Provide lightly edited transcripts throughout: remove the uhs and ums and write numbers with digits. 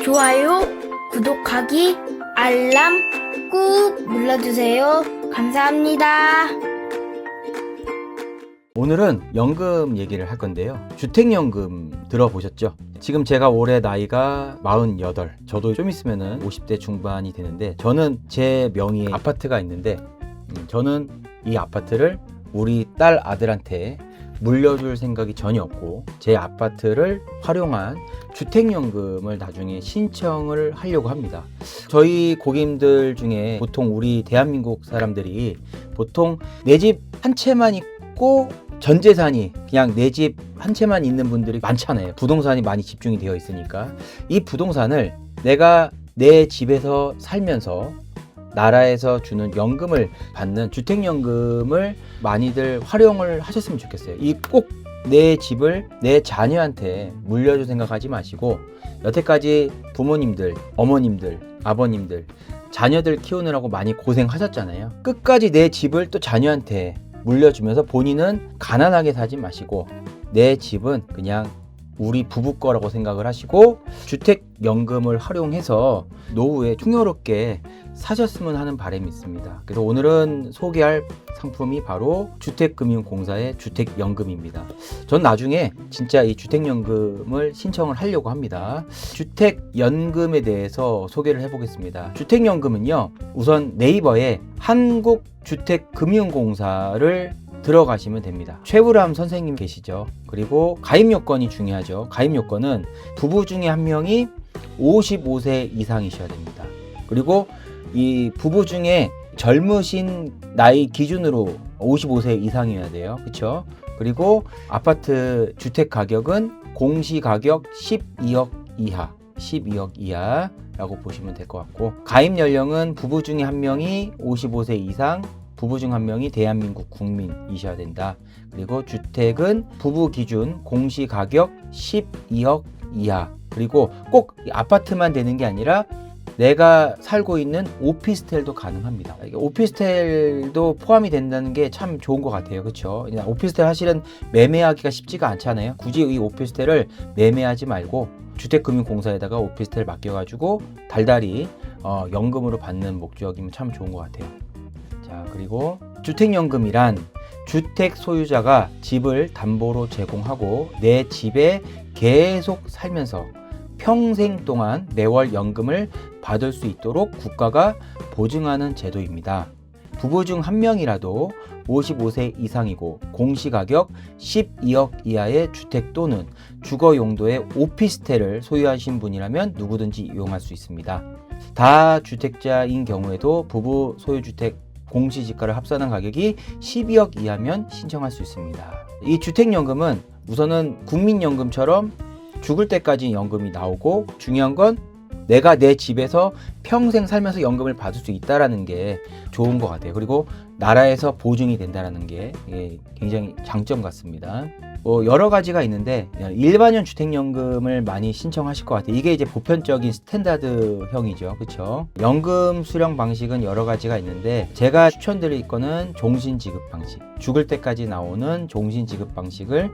좋아요, 구독하기, 알람 꾹 눌러주세요. 감사합니다. 오늘은 연금 얘기를 할 건데요. 주택연금 들어보셨죠? 지금 제가 올해 나이가 48. 저도 좀 있으면은 50대 중반이 되는데, 저는 제 명의의 아파트가 있는데, 저는 이 아파트를 우리 딸 아들한테 물려줄 생각이 전혀 없고, 제 아파트를 활용한 주택연금을 나중에 신청을 하려고 합니다. 저희 고객님들 중에 보통 우리 대한민국 사람들이 보통 내 집 한 채만 있고 전 재산이 그냥 내 집 한 채만 있는 분들이 많잖아요. 부동산이 많이 집중이 되어 있으니까. 이 부동산을 내가 내 집에서 살면서 나라에서 주는 연금을 받는 주택연금을 많이들 활용을 하셨으면 좋겠어요. 이 꼭 내 집을 내 자녀한테 물려줄 생각하지 마시고, 여태까지 부모님들, 어머님들, 아버님들, 자녀들 키우느라고 많이 고생하셨잖아요. 끝까지 내 집을 또 자녀한테 물려주면서 본인은 가난하게 사지 마시고, 내 집은 그냥 우리 부부 거라고 생각을 하시고 주택연금을 활용해서 노후에 풍요롭게 사셨으면 하는 바람이 있습니다. 그래서 오늘은 소개할 상품이 바로 주택금융공사의 주택연금입니다. 전 나중에 진짜 이 주택연금을 신청을 하려고 합니다. 주택연금에 대해서 소개를 해보겠습니다. 주택연금은요, 우선 네이버에 한국주택금융공사를 들어가시면 됩니다. 최불암 선생님 계시죠. 그리고 가입 요건이 중요하죠. 가입 요건은 부부 중에 한 명이 55세 이상이셔야 됩니다. 그리고 이 부부 중에 젊으신 나이 기준으로 55세 이상이어야 돼요. 그렇죠? 그리고 아파트 주택 가격은 공시 가격 12억 이하, 12억 이하라고 보시면 될 것 같고, 가입 연령은 부부 중에 한 명이 55세 이상, 부부 중 한 명이 대한민국 국민이셔야 된다. 그리고 주택은 부부 기준 공시 가격 12억 이하. 그리고 꼭 아파트만 되는 게 아니라 내가 살고 있는 오피스텔도 가능합니다. 오피스텔도 포함이 된다는 게 참 좋은 것 같아요. 그렇죠? 오피스텔 사실은 매매하기가 쉽지가 않잖아요. 굳이 이 오피스텔을 매매하지 말고 주택금융공사에다가 오피스텔 맡겨가지고 달달이 연금으로 받는 목적이면 참 좋은 것 같아요. 자, 그리고 주택연금이란 주택 소유자가 집을 담보로 제공하고 내 집에 계속 살면서 평생 동안 매월 연금을 받을 수 있도록 국가가 보증하는 제도입니다. 부부 중 한 명이라도 55세 이상이고 공시가격 12억 이하의 주택 또는 주거 용도의 오피스텔을 소유하신 분이라면 누구든지 이용할 수 있습니다. 다주택자인 경우에도 부부 소유주택 공시지가를 합산한 가격이 12억 이하면 신청할 수 있습니다. 이 주택연금은 우선은 국민연금처럼 죽을 때까지 연금이 나오고, 중요한 건 내가 내 집에서 평생 살면서 연금을 받을 수 있다는 게 좋은 것 같아요. 그리고 나라에서 보증이 된다는 게 굉장히 장점 같습니다. 여러 가지가 있는데 일반형 주택연금을 많이 신청하실 것 같아요. 이게 이제 보편적인 스탠다드형이죠. 그렇죠? 연금 수령 방식은 여러 가지가 있는데, 제가 추천드릴 거는 종신지급 방식, 죽을 때까지 나오는 종신지급 방식을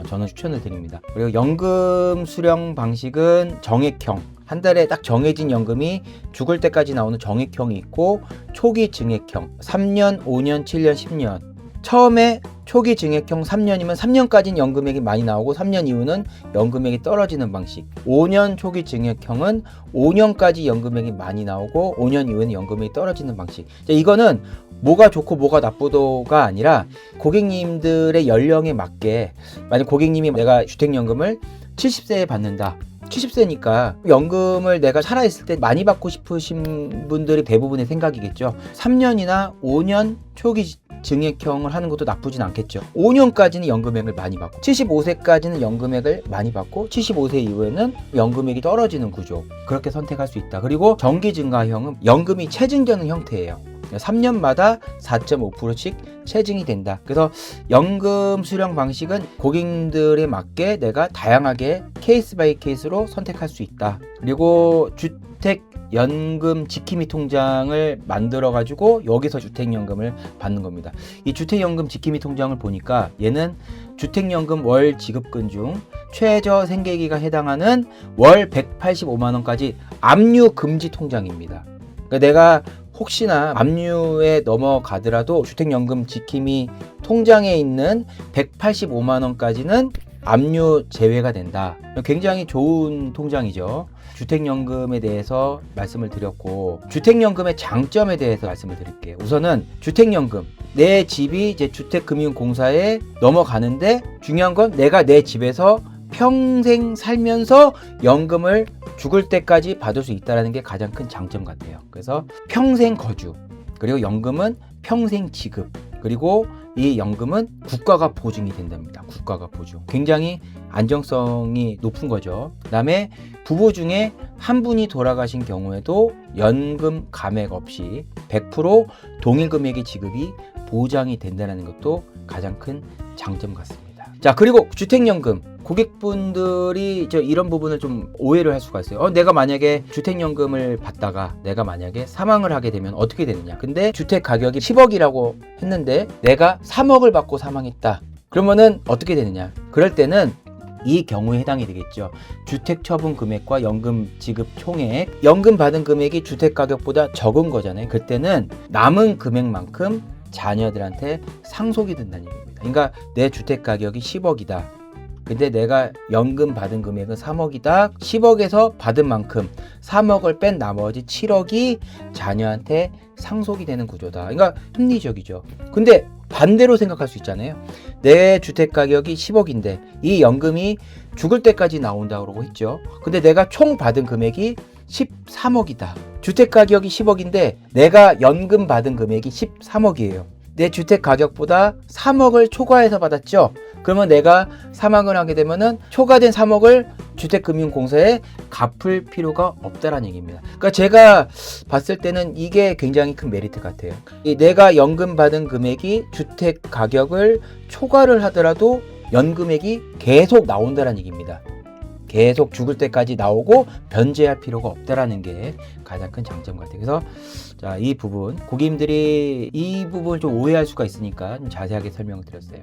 저는 추천을 드립니다. 그리고 연금 수령 방식은 정액형, 한 달에 딱 정해진 연금이 죽을 때까지 나오는 정액형이 있고, 초기 증액형 3년, 5년, 7년, 10년. 처음에 초기 증액형 3년이면 3년까지는 연금액이 많이 나오고 3년 이후는 연금액이 떨어지는 방식. 5년 초기 증액형은 5년까지 연금액이 많이 나오고 5년 이후에는 연금액이 떨어지는 방식. 이거는 뭐가 좋고 뭐가 나쁘도가 아니라 고객님들의 연령에 맞게, 만약 고객님이 내가 주택연금을 70세에 받는다. 70세니까 연금을 내가 살아있을 때 많이 받고 싶으신 분들이 대부분의 생각이겠죠. 3년이나 5년 초기 증액형을 하는 것도 나쁘진 않겠죠. 5년까지는 연금액을 많이 받고 75세까지는 연금액을 많이 받고 75세 이후에는 연금액이 떨어지는 구조, 그렇게 선택할 수 있다. 그리고 정기증가형은 연금이 체증되는 형태예요. 3년마다 4.5%씩 체증이 된다. 그래서 연금 수령 방식은 고객님들에 맞게 내가 다양하게 케이스 바이 케이스로 선택할 수 있다. 그리고 주택 연금 지킴이 통장을 만들어 가지고 여기서 주택연금을 받는 겁니다. 이 주택연금 지킴이 통장을 보니까 얘는 주택연금 월 지급금 중 최저 생계기가 해당하는 월 185만 원까지 압류 금지 통장입니다. 그러니까 내가 혹시나 압류에 넘어가더라도 주택연금 지킴이 통장에 있는 185만 원까지는 압류 제외가 된다. 굉장히 좋은 통장이죠. 주택연금에 대해서 말씀을 드렸고, 주택연금의 장점에 대해서 말씀을 드릴게요. 우선은 주택연금, 내 집이 이제 주택금융공사에 넘어가는데 중요한 건 내가 내 집에서 평생 살면서 연금을 죽을 때까지 받을 수 있다는 게 가장 큰 장점 같아요. 그래서 평생 거주, 그리고 연금은 평생 지급, 그리고 이 연금은 국가가 보증이 된답니다. 국가가 보증. 굉장히 안정성이 높은 거죠. 그다음에 부부 중에 한 분이 돌아가신 경우에도 연금 감액 없이 100% 동일 금액의 지급이 보장이 된다는 것도 가장 큰 장점 같습니다. 자, 그리고 주택연금 고객분들이 이런 부분을 좀 오해를 할 수가 있어요. 내가 만약에 주택연금을 받다가 내가 만약에 사망을 하게 되면 어떻게 되느냐. 근데 주택 가격이 10억이라고 했는데 내가 3억을 받고 사망했다. 그러면은 어떻게 되느냐. 그럴 때는 이 경우에 해당이 되겠죠. 주택 처분 금액과 연금 지급 총액, 연금 받은 금액이 주택 가격보다 적은 거잖아요. 그때는 남은 금액만큼 자녀들한테 상속이 된다는 얘기입니다. 그러니까 내 주택 가격이 10억이다. 근데 내가 연금 받은 금액은 3억이다. 10억에서 받은 만큼 3억을 뺀 나머지 7억이 자녀한테 상속이 되는 구조다. 그러니까 합리적이죠. 근데 반대로 생각할 수 있잖아요. 내 주택 가격이 10억인데 이 연금이 죽을 때까지 나온다고 그러고 했죠. 근데 내가 총 받은 금액이 13억이다. 주택 가격이 10억인데 내가 연금 받은 금액이 13억이에요. 내 주택 가격보다 3억을 초과해서 받았죠. 그러면 내가 사망을 하게 되면은 초과된 3억을 주택금융공사에 갚을 필요가 없다라는 얘기입니다. 그러니까 제가 봤을 때는 이게 굉장히 큰 메리트 같아요. 내가 연금 받은 금액이 주택 가격을 초과를 하더라도 연금액이 계속 나온다라는 얘기입니다. 계속 죽을 때까지 나오고 변제할 필요가 없다라는 게 가장 큰 장점 같아요. 그래서 자, 이 부분 고객님들이 이 부분을 좀 오해할 수가 있으니까 좀 자세하게 설명을 드렸어요.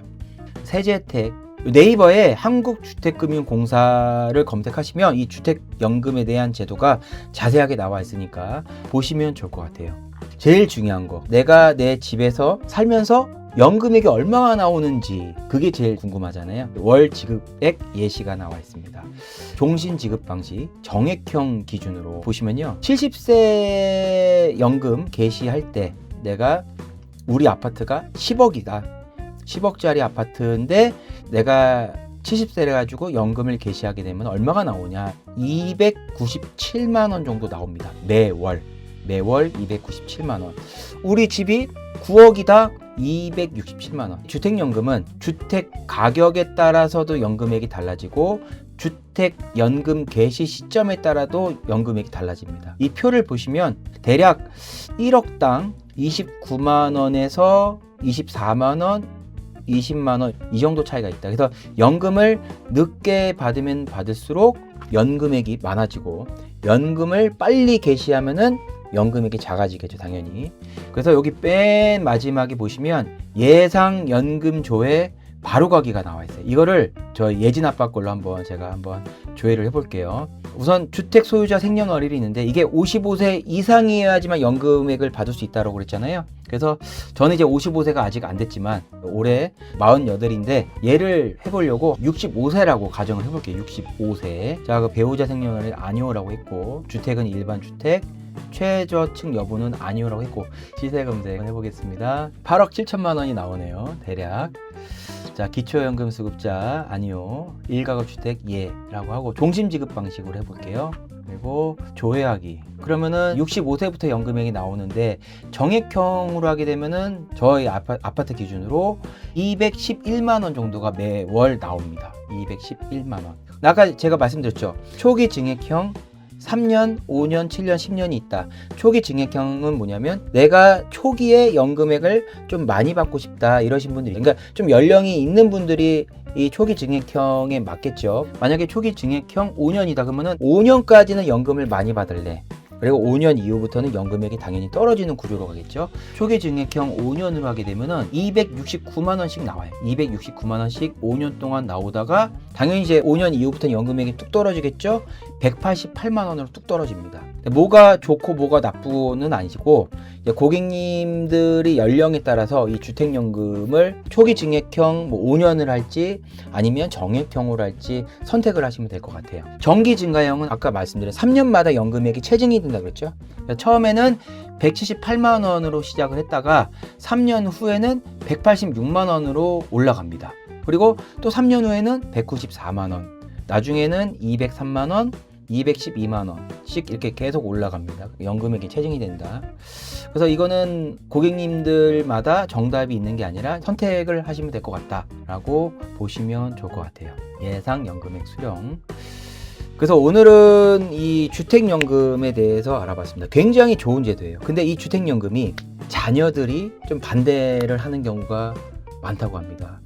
세제 혜택, 네이버에 한국주택금융공사를 검색하시면 이 주택연금에 대한 제도가 자세하게 나와 있으니까 보시면 좋을 것 같아요. 제일 중요한 거, 내가 내 집에서 살면서 연금액이 얼마나 나오는지 그게 제일 궁금하잖아요. 월 지급액 예시가 나와 있습니다. 종신 지급 방식 정액형 기준으로 보시면요, 70세 연금 개시할 때 내가 우리 아파트가 10억이다. 10억짜리 아파트인데 내가 70세래 가지고 연금을 개시하게 되면 얼마가 나오냐? 297만 원 정도 나옵니다. 매월 297만 원. 우리 집이 9억이다. 267만 원. 주택연금은 주택 가격에 따라서도 연금액이 달라지고 주택 연금 개시 시점에 따라도 연금액이 달라집니다. 이 표를 보시면 대략 1억당 29만 원에서 24만 원, 20만 원 이 정도 차이가 있다. 그래서 연금을 늦게 받으면 받을수록 연금액이 많아지고 연금을 빨리 개시하면은 연금액이 작아지겠죠, 당연히. 그래서 여기 맨 마지막에 보시면 예상 연금 조회 바로가기가 나와 있어요. 이거를 저 예진 아빠 걸로 제가 한번 조회를 해볼게요. 우선 주택 소유자 생년월일이 있는데 이게 55세 이상이어야지만 연금액을 받을 수 있다고 그랬잖아요. 그래서 저는 이제 55세가 아직 안 됐지만 올해 48인데 얘를 해보려고 65세라고 가정을 해볼게요. 65세. 자, 그 배우자 생년월일 아니오라고 했고, 주택은 일반 주택, 최저층 여부는 아니오라고 했고, 시세 검색을 해보겠습니다. 8억 7천만 원이 나오네요, 대략. 자, 기초연금 수급자 아니요, 1가구 주택 예라고 하고 종심 지급 방식으로 해볼게요. 그리고 조회하기. 그러면은 65세부터 연금액이 나오는데 정액형으로 하게 되면은 저희 아파트 기준으로 211만 원 정도가 매월 나옵니다. 211만 원. 아까 제가 말씀드렸죠. 초기 증액형 3년, 5년, 7년, 10년이 있다. 초기 증액형은 뭐냐면 내가 초기에 연금액을 좀 많이 받고 싶다 이러신 분들이, 그러니까 좀 연령이 있는 분들이 이 초기 증액형에 맞겠죠. 만약에 초기 증액형 5년이다 그러면은 5년까지는 연금을 많이 받을래. 그리고 5년 이후부터는 연금액이 당연히 떨어지는 구조로 가겠죠. 초기 증액형 5년으로 하게 되면은 269만 원씩 나와요. 269만 원씩 5년 동안 나오다가 당연히 이제 5년 이후부터는 연금액이 뚝 떨어지겠죠. 188만 원으로 뚝 떨어집니다. 뭐가 좋고 뭐가 나쁘는 아니고 고객님들이 연령에 따라서 이 주택연금을 초기 증액형 5년을 할지 아니면 정액형으로 할지 선택을 하시면 될 것 같아요. 정기 증가형은 아까 말씀드린 3년마다 연금액이 체증이 된다 그랬죠. 처음에는 178만 원으로 시작을 했다가 3년 후에는 186만 원으로 올라갑니다. 그리고 또 3년 후에는 194만 원, 나중에는 203만 원, 212만 원씩 이렇게 계속 올라갑니다. 연금액이 체증이 된다. 그래서 이거는 고객님들마다 정답이 있는 게 아니라 선택을 하시면 될 것 같다라고 보시면 좋을 것 같아요. 예상 연금액 수령. 그래서 오늘은 이 주택연금에 대해서 알아봤습니다. 굉장히 좋은 제도예요. 근데 이 주택연금이 자녀들이 좀 반대를 하는 경우가 많다고 합니다.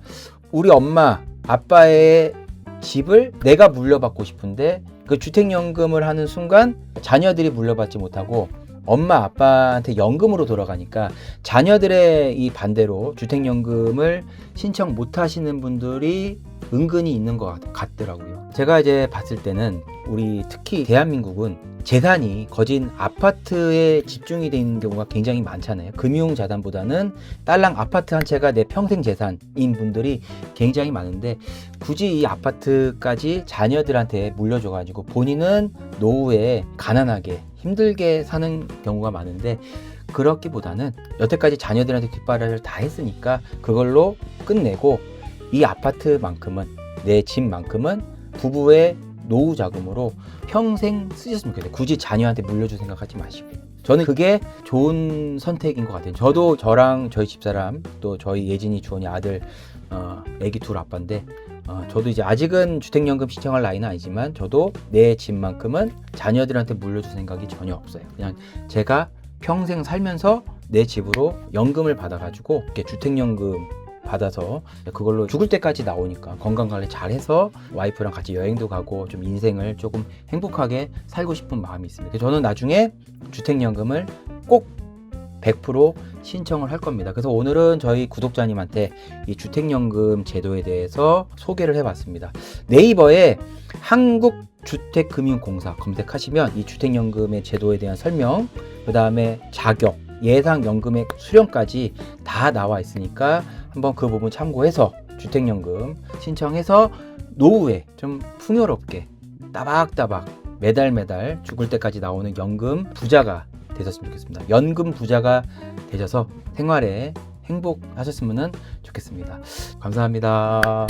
우리 엄마, 아빠의 집을 내가 물려받고 싶은데 그 주택연금을 하는 순간 자녀들이 물려받지 못하고 엄마 아빠한테 연금으로 돌아가니까 자녀들의 이 반대로 주택연금을 신청 못 하시는 분들이 은근히 있는 것 같더라고요. 제가 이제 봤을 때는 우리 특히 대한민국은 재산이 거진 아파트에 집중이 돼 있는 경우가 굉장히 많잖아요. 금융자산보다는 딸랑 아파트 한 채가 내 평생 재산인 분들이 굉장히 많은데 굳이 이 아파트까지 자녀들한테 물려줘가지고 본인은 노후에 가난하게 힘들게 사는 경우가 많은데 그렇기보다는 여태까지 자녀들한테 뒷바라지를 다 했으니까 그걸로 끝내고 이 아파트만큼은 내 집만큼은 부부의 노후 자금으로 평생 쓰셨으면 좋겠어요. 굳이 자녀한테 물려줄 생각하지 마시고. 저는 그게 좋은 선택인 것 같아요. 저도 저랑 저희 집사람 또 저희 예진이 주원이 아들 애기 둘 아빠인데 저도 이제 아직은 주택연금 신청할 나이는 아니지만 저도 내 집만큼은 자녀들한테 물려줄 생각이 전혀 없어요. 그냥 제가 평생 살면서 내 집으로 연금을 받아가지고 이렇게 주택연금 받아서 그걸로 죽을 때까지 나오니까 건강관리 잘해서 와이프랑 같이 여행도 가고 좀 인생을 조금 행복하게 살고 싶은 마음이 있습니다. 그래서 저는 나중에 주택연금을 꼭 100% 신청을 할 겁니다. 그래서 오늘은 저희 구독자님한테 이 주택연금 제도에 대해서 소개를 해봤습니다. 네이버에 한국주택금융공사 검색하시면 이 주택연금의 제도에 대한 설명, 그 다음에 자격, 예상 연금액 수령까지 다 나와 있으니까 한번 그 부분 참고해서 주택연금 신청해서 노후에 좀 풍요롭게 따박따박 매달 죽을 때까지 나오는 연금 부자가 되셨으면 좋겠습니다. 연금 부자가 되셔서 생활에 행복하셨으면 좋겠습니다. 감사합니다.